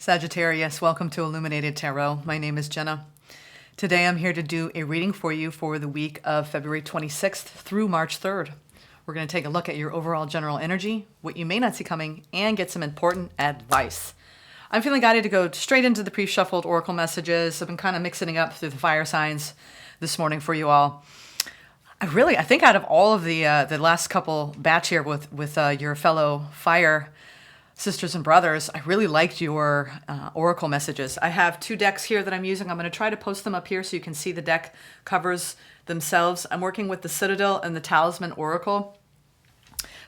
Sagittarius, welcome to Illuminated Tarot. My name is Jenna. Today I'm here to do a reading for you for the week of February 26th through March 3rd. We're going to take a look at your overall general energy, what you may not see coming, and get some important advice. I'm feeling guided to go straight into the pre-shuffled oracle messages. I've been kind of mixing it up through the fire signs this morning for you all. I think out of all of the last couple batch here with your fellow fire sisters and brothers, I really liked your oracle messages. I have two decks here that I'm using. I'm going to try to post them up here so you can see the deck covers themselves. I'm working with the Citadel and the Talisman Oracle.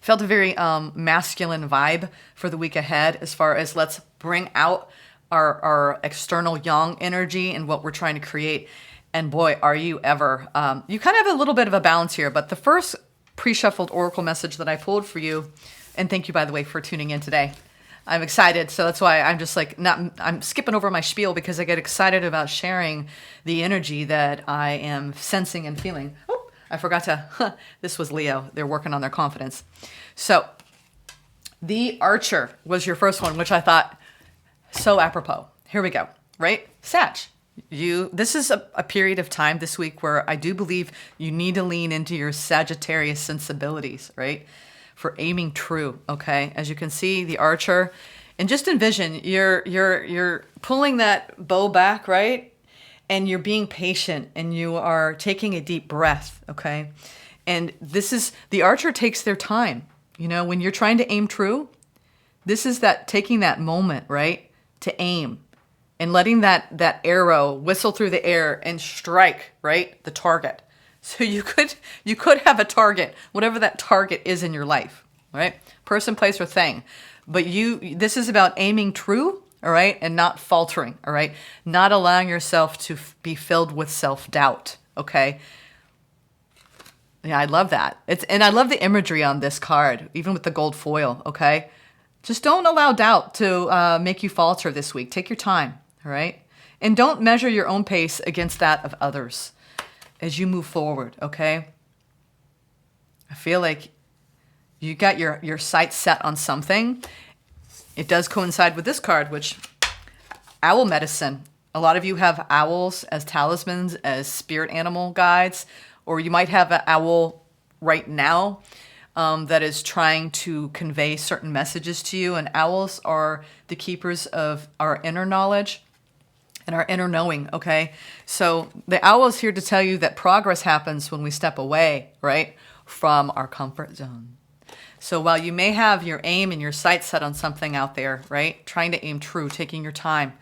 Felt a very masculine vibe for the week ahead as far as let's bring out our external yang energy and what we're trying to create. And boy, are you ever. You kind of have a little bit of a balance here, but the first pre-shuffled oracle message that I pulled for you, and thank you, by the way, for tuning in today. I'm excited, so that's why I'm just like, I'm skipping over my spiel because I get excited about sharing the energy that I am sensing and feeling. Oh, I forgot to, this was Leo. They're working on their confidence. So the Archer was your first one, which I thought so apropos. Here we go, right? Sag. This is a period of time this week where I do believe you need to lean into your Sagittarius sensibilities, right? For aiming true, okay? As you can see, the Archer, and just envision you're pulling that bow back, right? And you're being patient and you are taking a deep breath, okay? And this is, the Archer takes their time. You know, when you're trying to aim true, this is that taking that moment, right? To aim and letting that arrow whistle through the air and strike, right? The target. So you could have a target, whatever that target is in your life, right? Person, place, or thing. But this is about aiming true, all right? And not faltering, all right? Not allowing yourself to be filled with self-doubt, okay? Yeah, I love that. And I love the imagery on this card, even with the gold foil, okay? Just don't allow doubt to make you falter this week. Take your time, all right? And don't measure your own pace against that of others as you move forward, okay? I feel like you got your sights set on something. It does coincide with this card, which, owl medicine. A lot of you have owls as talismans, as spirit animal guides, or you might have an owl right now that is trying to convey certain messages to you, and owls are the keepers of our inner knowledge and our inner knowing, okay? So the owl is here to tell you that progress happens when we step away, right, from our comfort zone. So while you may have your aim and your sights set on something out there, right, trying to aim true, taking your time,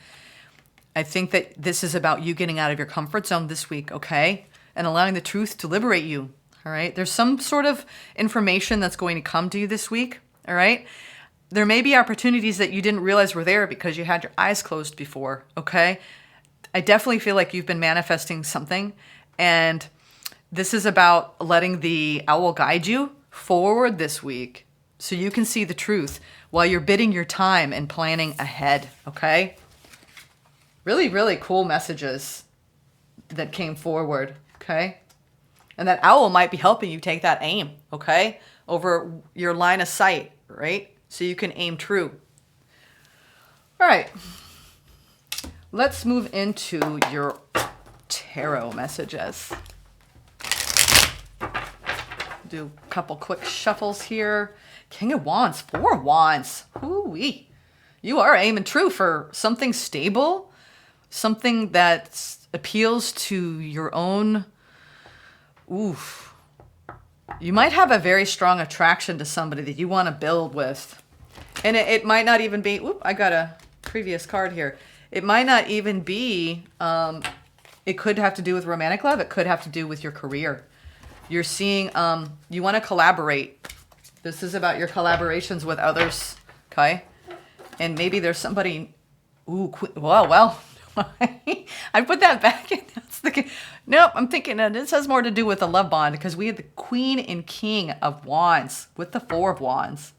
I think that this is about you getting out of your comfort zone this week, okay, and allowing the truth to liberate you, all right? There's some sort of information that's going to come to you this week, all right? There may be opportunities that you didn't realize were there because you had your eyes closed before, okay? I definitely feel like you've been manifesting something, and this is about letting the owl guide you forward this week so you can see the truth while you're bidding your time and planning ahead, okay? Really, really cool messages that came forward, okay? And that owl might be helping you take that aim, okay? Over your line of sight, right? So you can aim true. All right. Let's move into your tarot messages. Do a couple quick shuffles here. King of Wands, 4 of Wands. Hoo-wee. You are aiming true for something stable, something that appeals to your own. Oof. You might have a very strong attraction to somebody that you want to build with. And it might not even be, I got a previous card here. It might not even be, it could have to do with romantic love. It could have to do with your career. You're seeing, you want to collaborate. This is about your collaborations with others, okay? And maybe there's somebody, well, I put that back in. Nope, I'm thinking this has more to do with the love bond because we had the Queen and King of Wands with the 4 of Wands.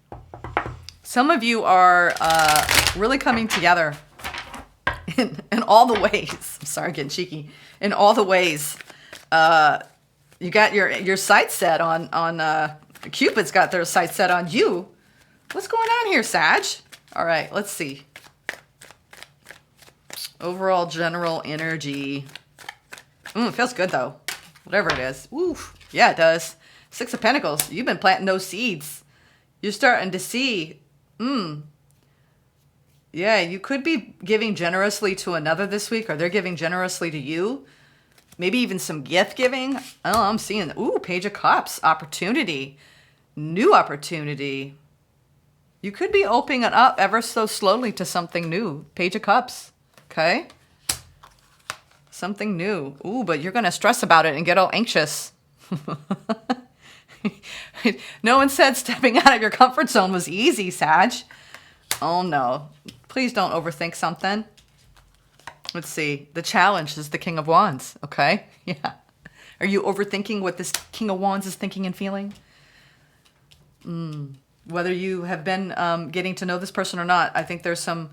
Some of you are really coming together in all the ways. I'm sorry, getting cheeky. In all the ways. You got your sights set on Cupid's got their sights set on you. What's going on here, Sag? All right, let's see. Overall general energy. It feels good though. Whatever it is. Oof. Yeah, it does. Six of Pentacles. You've been planting those seeds. You're starting to see. Yeah, you could be giving generously to another this week, or they're giving generously to you. Maybe even some gift giving. Oh, I'm seeing. Ooh, Page of Cups. Opportunity. New opportunity. You could be opening it up ever so slowly to something new. Page of Cups. Okay? Something new. Ooh, but you're going to stress about it and get all anxious. No one said stepping out of your comfort zone was easy, Sag. Oh, no. Please don't overthink something. Let's see. The challenge is the King of Wands. Okay? Yeah. Are you overthinking what this King of Wands is thinking and feeling? Whether you have been getting to know this person or not, I think there's some...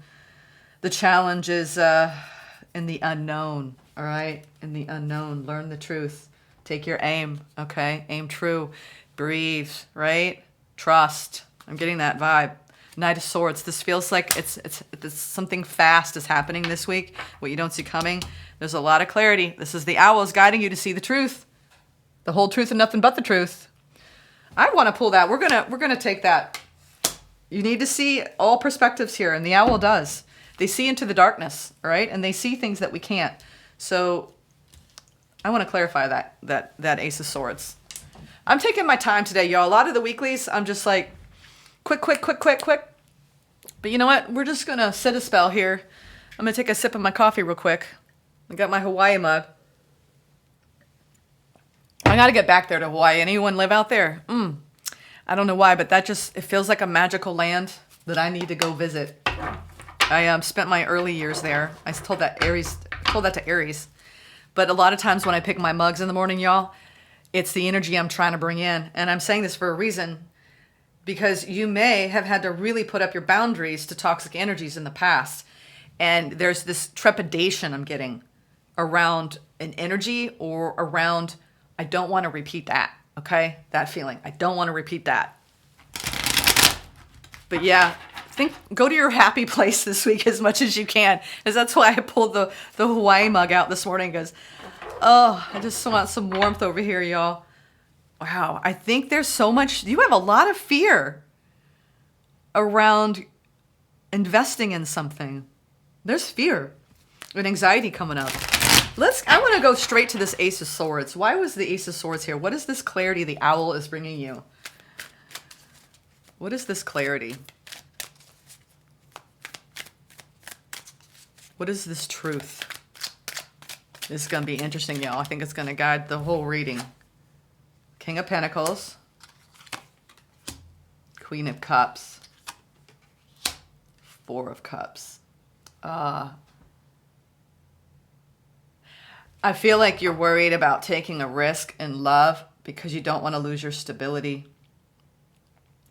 The challenge is in the unknown. All right? In the unknown. Learn the truth. Take your aim. Okay? Aim true. Breathe. Right? Trust. I'm getting that vibe. Knight of Swords. This feels like it's something fast is happening this week. What you don't see coming. There's a lot of clarity. This is the owl is guiding you to see the truth. The whole truth and nothing but the truth. I want to pull that. We're gonna take that. You need to see all perspectives here, and the owl does. They see into the darkness, all right? And they see things that we can't. So I want to clarify that Ace of Swords. I'm taking my time today, y'all. A lot of the weeklies, I'm just like, quick. But you know what? We're just going to sit a spell here. I'm going to take a sip of my coffee real quick. I got my Hawaii mug. I got to get back there to Hawaii. Anyone live out there? I don't know why, but it feels like a magical land that I need to go visit. I spent my early years there. I told that to Aries. But a lot of times when I pick my mugs in the morning, y'all, it's the energy I'm trying to bring in. And I'm saying this for a reason. Because you may have had to really put up your boundaries to toxic energies in the past. And there's this trepidation I'm getting around an energy or around, I don't want to repeat that. Okay? That feeling. I don't want to repeat that. But yeah, go to your happy place this week as much as you can. Because that's why I pulled the Hawaii mug out this morning. Because, I just want some warmth over here, y'all. Wow, I think there's so much, you have a lot of fear around investing in something. There's fear and anxiety coming up. I want to go straight to this Ace of Swords. Why was the Ace of Swords here? What is this clarity the owl is bringing you? What is this clarity? What is this truth? This is going to be interesting, y'all. I think it's going to guide the whole reading. King of Pentacles, Queen of Cups, Four of Cups. I feel like you're worried about taking a risk in love because you don't want to lose your stability.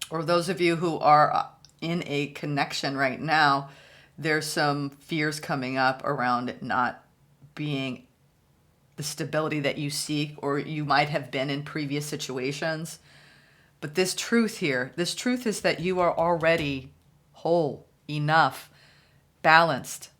Or those of you who are in a connection right now, there's some fears coming up around it not being the stability that you seek, or you might have been in previous situations. But this truth here, this truth is that you are already whole, enough, balanced.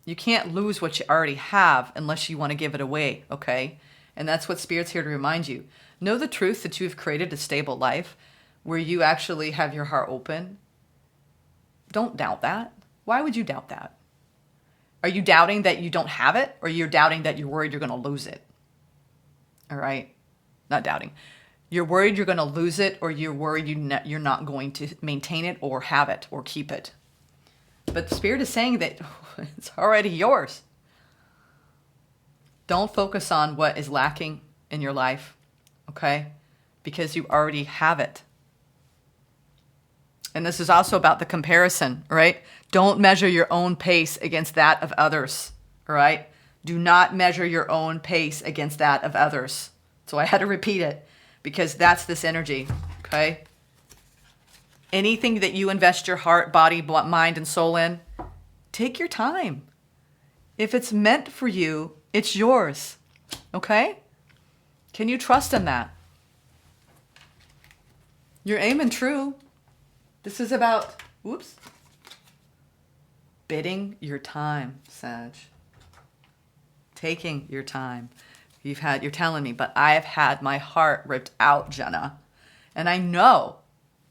You can't lose what you already have unless you want to give it away, okay? And that's what Spirit's here to remind you. Know the truth that you've created a stable life where you actually have your heart open. Don't doubt that. Why would you doubt that? Are you doubting that you don't have it, or you're doubting that you're worried you're going to lose it? All right? Not doubting. You're worried you're going to lose it, or you're worried you're not going to maintain it or have it or keep it. But Spirit is saying that it's already yours. Don't focus on what is lacking in your life, okay? Because you already have it. And this is also about the comparison, right? Don't measure your own pace against that of others, all right? Do not measure your own pace against that of others. So I had to repeat it because that's this energy, okay? Anything that you invest your heart, body, mind, and soul in, take your time. If it's meant for you, it's yours, okay? Can you trust in that? You're aiming true. This is about, whoops. Bidding your time, Sag. Taking your time. You're telling me, but I have had my heart ripped out, Jenna. And I know,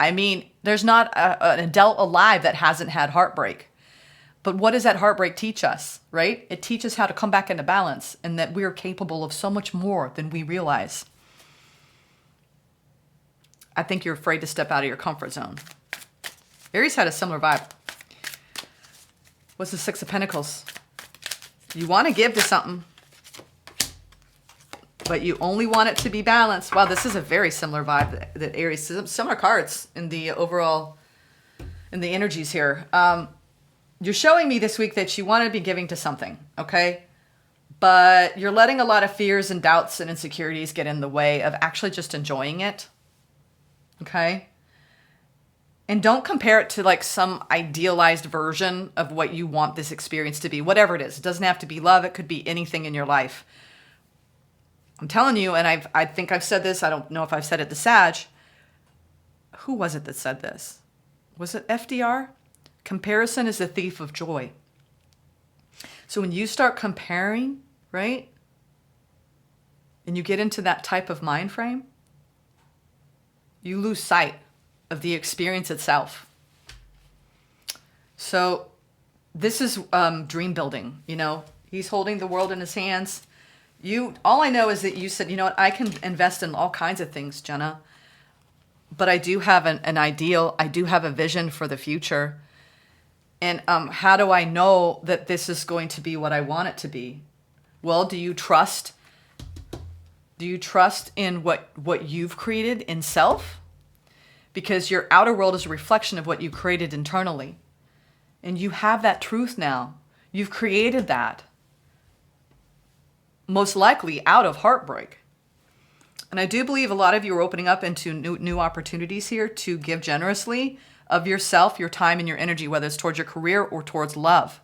I mean, there's not an adult alive that hasn't had heartbreak. But what does that heartbreak teach us, right? It teaches how to come back into balance and that we're capable of so much more than we realize. I think you're afraid to step out of your comfort zone. Aries had a similar vibe. What's the Six of Pentacles? You want to give to something, but you only want it to be balanced. Wow, this is a very similar vibe that Aries, similar cards in the overall, in the energies here. You're showing me this week that you want to be giving to something, okay? But you're letting a lot of fears and doubts and insecurities get in the way of actually just enjoying it, okay? And don't compare it to like some idealized version of what you want this experience to be, whatever it is. It doesn't have to be love. It could be anything in your life. I'm telling you, and I think I've said this. I don't know if I've said it to Sag. Who was it that said this? Was it FDR? Comparison is the thief of joy. So when you start comparing, right? And you get into that type of mind frame, you lose sight of the experience itself. So this is dream building, you know. He's holding the world in his hands. All I know is that you said, you know what, I can invest in all kinds of things, Jenna. But I do have an ideal. I do have a vision for the future. And how do I know that this is going to be what I want it to be? Well, do you trust? Do you trust in what you've created in self? Because your outer world is a reflection of what you created internally. And you have that truth now. You've created that. Most likely out of heartbreak. And I do believe a lot of you are opening up into new opportunities here to give generously of yourself, your time, and your energy, whether it's towards your career or towards love.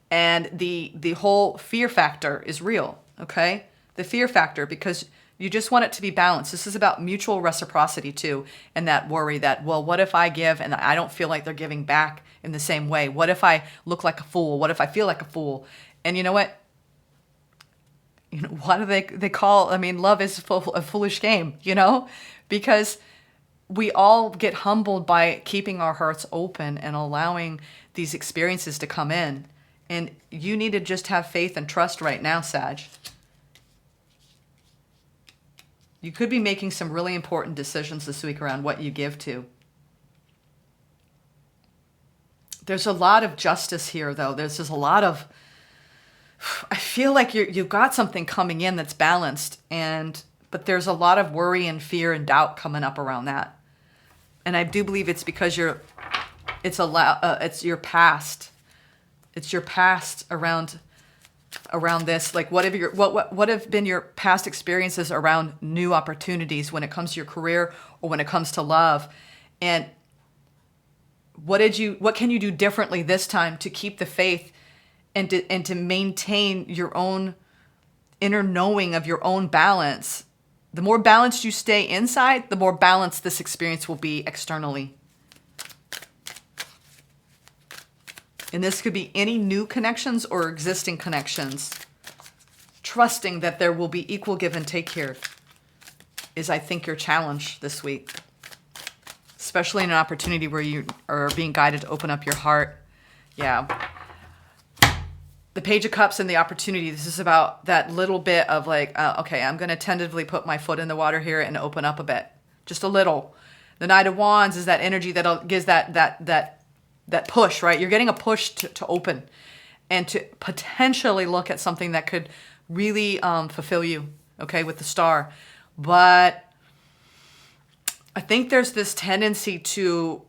And the whole fear factor is real, okay? The fear factor, because you just want it to be balanced. This is about mutual reciprocity too, and that worry that, well, what if I give and I don't feel like they're giving back in the same way? What if I look like a fool? What if I feel like a fool? And you know what? You know, what do they call, I mean, love is a foolish game, you know? Because we all get humbled by keeping our hearts open and allowing these experiences to come in. And you need to just have faith and trust right now, Sag. You could be making some really important decisions this week around what you give to. There's a lot of justice here, though. There's just a lot of, I feel like you've got something coming in that's balanced, but there's a lot of worry and fear and doubt coming up around that. And I do believe it's because it's your past. It's your past around this. Like what have been your past experiences around new opportunities when it comes to your career or when it comes to love? And what can you do differently this time to keep the faith and to maintain your own inner knowing of your own balance? The more balanced you stay inside, the more balanced this experience will be externally. And this could be any new connections or existing connections. Trusting that there will be equal give and take here is, I think, your challenge this week. Especially in an opportunity where you are being guided to open up your heart. Yeah. The Page of Cups and the opportunity, this is about that little bit of like, okay, I'm going to tentatively put my foot in the water here and open up a bit. Just a little. The Knight of Wands is that energy that gives that push, right? You're getting a push to open and to potentially look at something that could really fulfill you, okay, with the Star. But I think there's this tendency to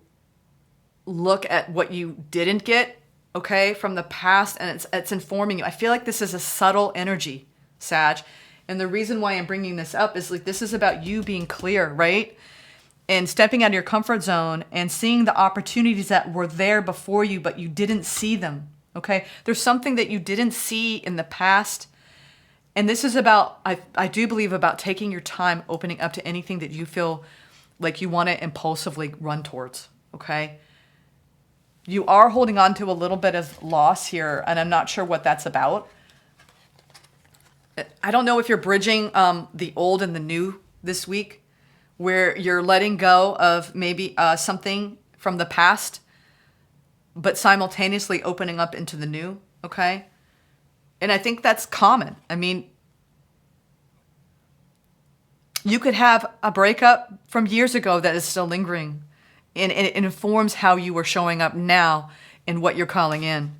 look at what you didn't get, okay, from the past, and it's informing you. I feel like this is a subtle energy, Sag. And the reason why I'm bringing this up is like this is about you being clear, right? And stepping out of your comfort zone and seeing the opportunities that were there before you, but you didn't see them, okay? There's something that you didn't see in the past. And this is about, I do believe, about taking your time, opening up to anything that you feel like you want to impulsively run towards, okay? You are holding on to a little bit of loss here, and I'm not sure what that's about. I don't know if you're bridging the old and the new this week, where you're letting go of maybe something from the past, but simultaneously opening up into the new, okay? And I think that's common. I mean, you could have a breakup from years ago that is still lingering, and it informs how you are showing up now and what you're calling in.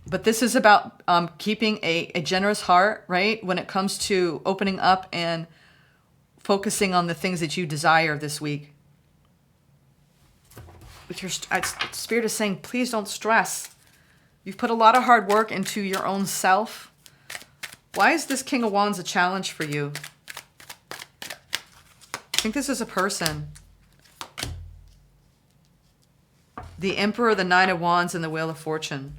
But this is about keeping a generous heart, right? When it comes to opening up and focusing on the things that you desire this week. But your spirit is saying, please don't stress. You've put a lot of hard work into your own self. Why is this King of Wands a challenge for you? I think this is a person. The Emperor, the Nine of Wands, and the Wheel of Fortune.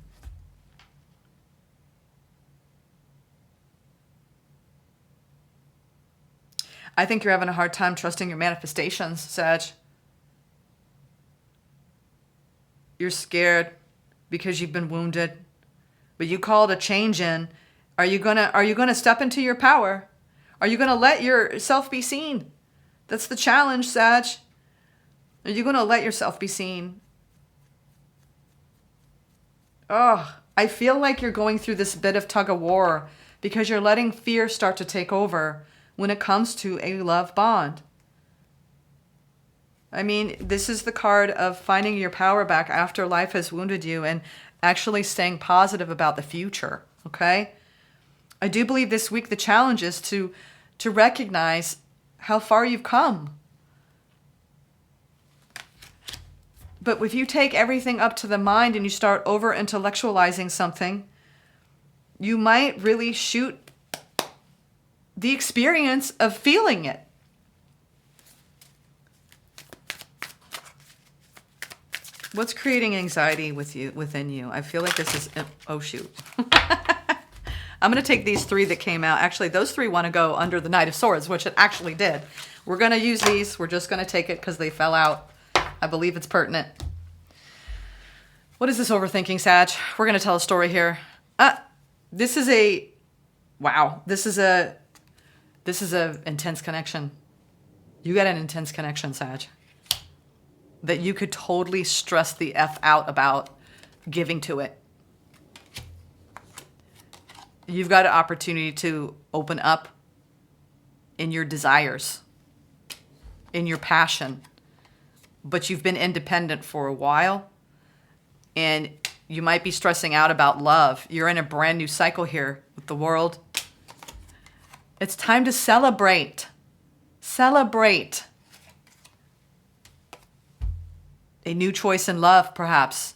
I think you're having a hard time trusting your manifestations, Sag. You're scared because you've been wounded, but you called a change in. Are you gonna step into your power? Are you gonna let yourself be seen? That's the challenge, Sag. Are you gonna let yourself be seen? Oh, I feel like you're going through this bit of tug of war because you're letting fear start to take over when it comes to a love bond. I mean, this is the card of finding your power back after life has wounded you and actually staying positive about the future, okay? I do believe this week the challenge is to recognize how far you've come. But if you take everything up to the mind and you start over-intellectualizing something, you might really shoot the experience of feeling it. What's creating anxiety within you? I feel like this is, oh shoot. I'm going to take these three that came out. Actually, those three want to go under the Knight of Swords, which it actually did. We're going to use these. We're just going to take it because they fell out. I believe it's pertinent. What is this overthinking, Sag? We're going to tell a story here. This is a, wow. This is a intense connection. You got an intense connection, Sag, that you could totally stress the F out about giving to it. You've got an opportunity to open up in your desires, in your passion, but you've been independent for a while, and you might be stressing out about love. You're in a brand new cycle here with the world. It's time to celebrate. Celebrate. A new choice in love, perhaps.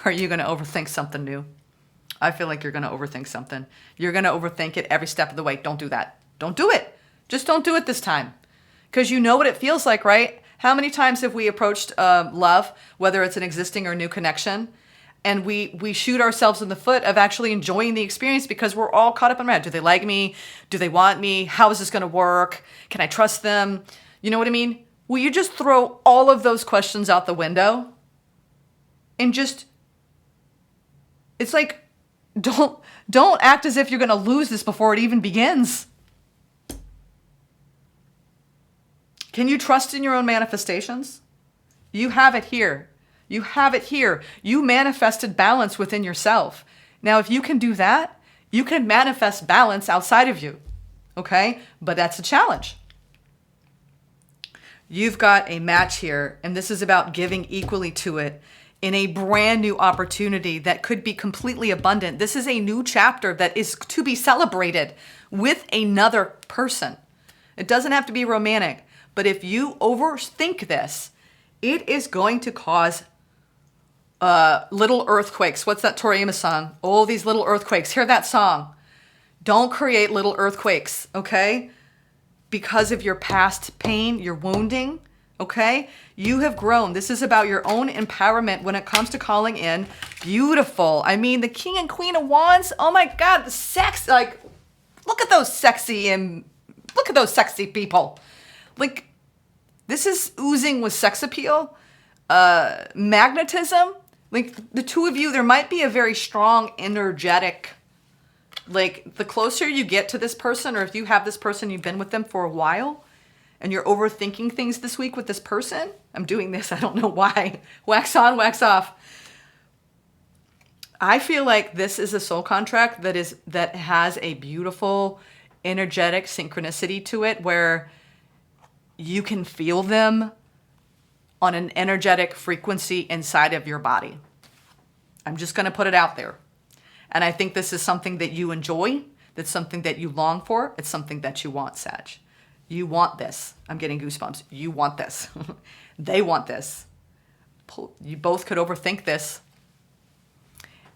Are you going to overthink something new? I feel like you're going to overthink something. You're going to overthink it every step of the way. Don't do that. Don't do it. Just don't do it this time. Because you know what it feels like, right? How many times have we approached love, whether it's an existing or new connection, and we shoot ourselves in the foot of actually enjoying the experience because we're all caught up in red. Do they like me? Do they want me? How is this going to work? Can I trust them? You know what I mean? Will you just throw all of those questions out the window and just, it's like, don't act as if you're going to lose this before it even begins. Can you trust in your own manifestations? You have it here. You have it here. You manifested balance within yourself. Now, if you can do that, you can manifest balance outside of you. Okay? But that's a challenge. You've got a match here, and this is about giving equally to it in a brand new opportunity that could be completely abundant. This is a new chapter that is to be celebrated with another person. It doesn't have to be romantic, but if you overthink this, it is going to cause little earthquakes. What's that Tori Amos song? Oh, these little earthquakes. Hear that song. Don't create little earthquakes, okay? Because of your past pain, your wounding, okay? You have grown. This is about your own empowerment when it comes to calling in beautiful. I mean, the King and Queen of Wands, oh my God, the sex, like, look at those sexy people. Like, this is oozing with sex appeal. magnetism. Like the two of you, there might be a very strong energetic, like the closer you get to this person, or if you have this person, you've been with them for a while and you're overthinking things this week with this person. I'm doing this, I don't know why. Wax on, wax off. I feel like this is a soul contract that has a beautiful energetic synchronicity to it where you can feel them on an energetic frequency inside of your body. I'm just going to put it out there. And I think this is something that you enjoy. That's something that you long for. It's something that you want, Sag. You want this. I'm getting goosebumps. You want this. They want this. You both could overthink this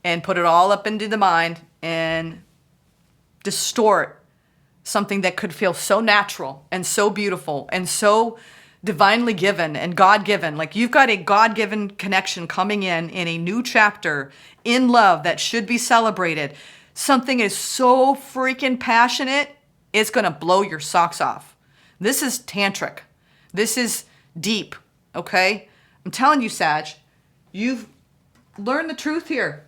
and put it all up into the mind and distort something that could feel so natural and so beautiful and so divinely given and God-given. Like you've got a God-given connection coming in a new chapter in love that should be celebrated. Something is so freaking passionate, it's going to blow your socks off. This is tantric. This is deep, okay? I'm telling you, Sag, you've learned the truth here.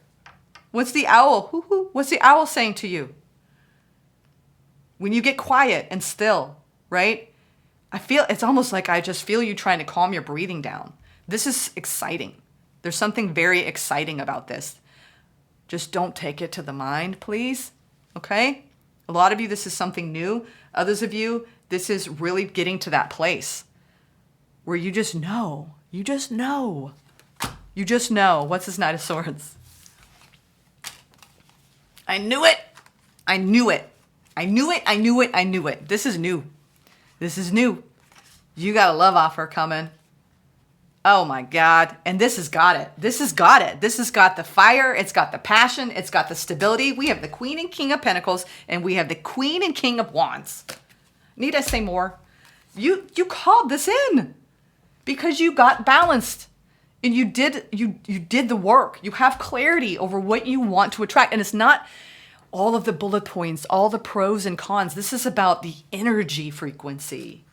What's the owl? Hoo-hoo. What's the owl saying to you? When you get quiet and still, right? It's almost like I just feel you trying to calm your breathing down. This is exciting. There's something very exciting about this. Just don't take it to the mind, please. Okay? A lot of you, this is something new. Others of you, this is really getting to that place where you just know. You just know. You just know. What's this Knight of Swords? I knew it. I knew it. I knew it. I knew it. I knew it. This is new. This is new. You got a love offer coming. Oh my God. And this has got it. This has got it. This has got the fire. It's got the passion. It's got the stability. We have the Queen and King of Pentacles, and we have the Queen and King of Wands. Need I say more? You called this in because you got balanced and you did the work. You have clarity over what you want to attract. And it's not all of the bullet points, all the pros and cons. This is about the energy frequency.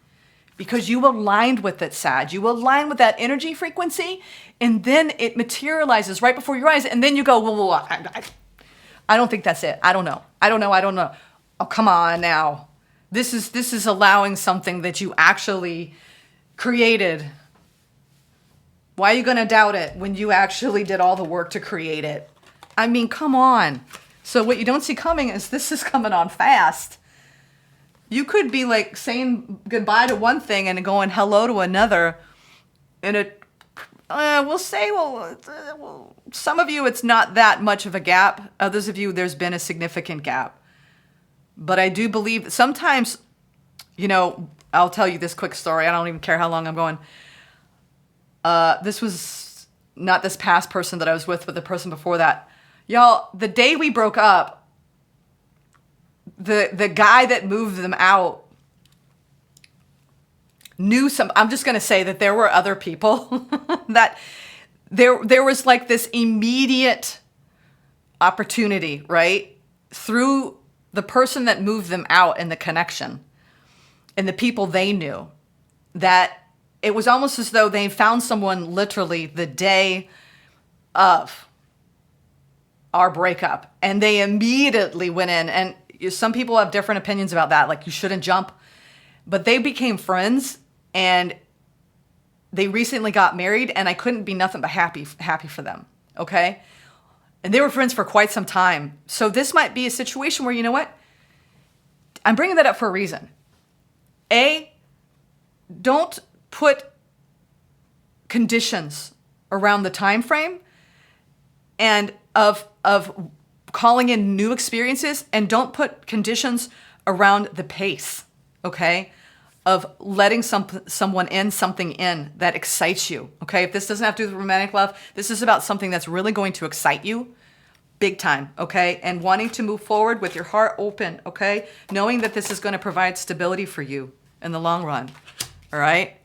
Because you aligned with it, Sag. You align with that energy frequency, and then it materializes right before your eyes, and then you go, well, I don't think that's it. I don't know. Oh, come on now. This is allowing something that you actually created. Why are you going to doubt it when you actually did all the work to create it? I mean, come on. So what you don't see coming is this is coming on fast. You could be like saying goodbye to one thing and going hello to another. And we'll say, some of you, it's not that much of a gap. Others of you, there's been a significant gap. But I do believe that sometimes, I'll tell you this quick story. I don't even care how long I'm going. This was not this past person that I was with, but the person before that. Y'all, the day we broke up, the guy that moved them out knew I'm just going to say that there were other people that there was like this immediate opportunity, right? Through the person that moved them out and the connection and the people they knew, that it was almost as though they found someone literally the day of our breakup, and they immediately went in. And some people have different opinions about that. Like, you shouldn't jump. But they became friends, and they recently got married, and I couldn't be nothing but happy for them. Okay? And they were friends for quite some time. So this might be a situation where, you know what? I'm bringing that up for a reason. Don't put conditions around the time frame and of calling in new experiences, and don't put conditions around the pace, okay, of letting someone in, something in that excites you, okay? If this doesn't have to do with romantic love, this is about something that's really going to excite you big time, okay? And wanting to move forward with your heart open, okay? Knowing that this is going to provide stability for you in the long run, all right?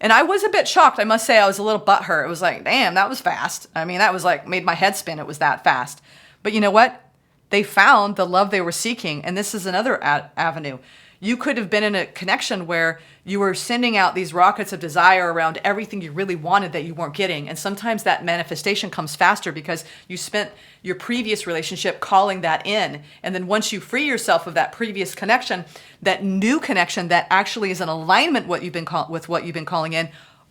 And I was a bit shocked. I must say I was a little butthurt. It was like, damn, that was fast. I mean, that was like, made my head spin. It was that fast. But you know what? They found the love they were seeking. And this is another avenue. You could have been in a connection where you were sending out these rockets of desire around everything you really wanted that you weren't getting. And sometimes that manifestation comes faster because you spent your previous relationship calling that in. And then once you free yourself of that previous connection, that new connection that actually is in alignment with what you've been calling in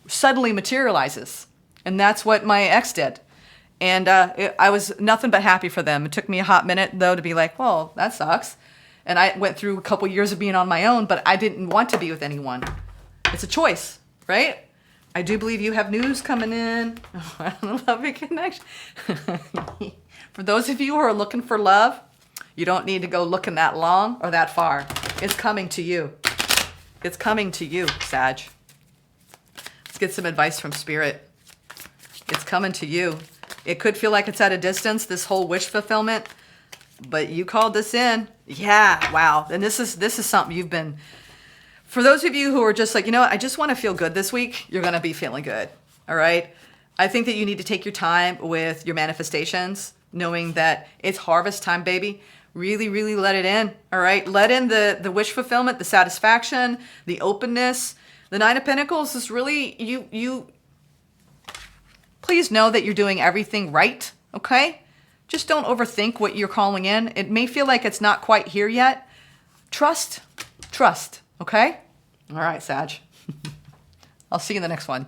suddenly materializes. And that's what my ex did. And I was nothing but happy for them. It took me a hot minute, though, to be like, well, that sucks. And I went through a couple years of being on my own, but I didn't want to be with anyone. It's a choice, right? I do believe you have news coming in. Oh, love and connection. For those of you who are looking for love, you don't need to go looking that long or that far. It's coming to you. It's coming to you, Sag. Let's get some advice from Spirit. It's coming to you. It could feel like it's at a distance, this whole wish fulfillment, but you called this in. Yeah, wow. And this is something you've been, for those of you who are just like, you know what, I just want to feel good this week, you're going to be feeling good. All right. I think that you need to take your time with your manifestations, knowing that it's harvest time, baby. Really, really let it in. All right. Let in the wish fulfillment, the satisfaction, the openness. The Nine of Pentacles is really, you please know that you're doing everything right. Okay. Just don't overthink what you're calling in. It may feel like it's not quite here yet. Trust. Okay? All right, Sag. I'll see you in the next one.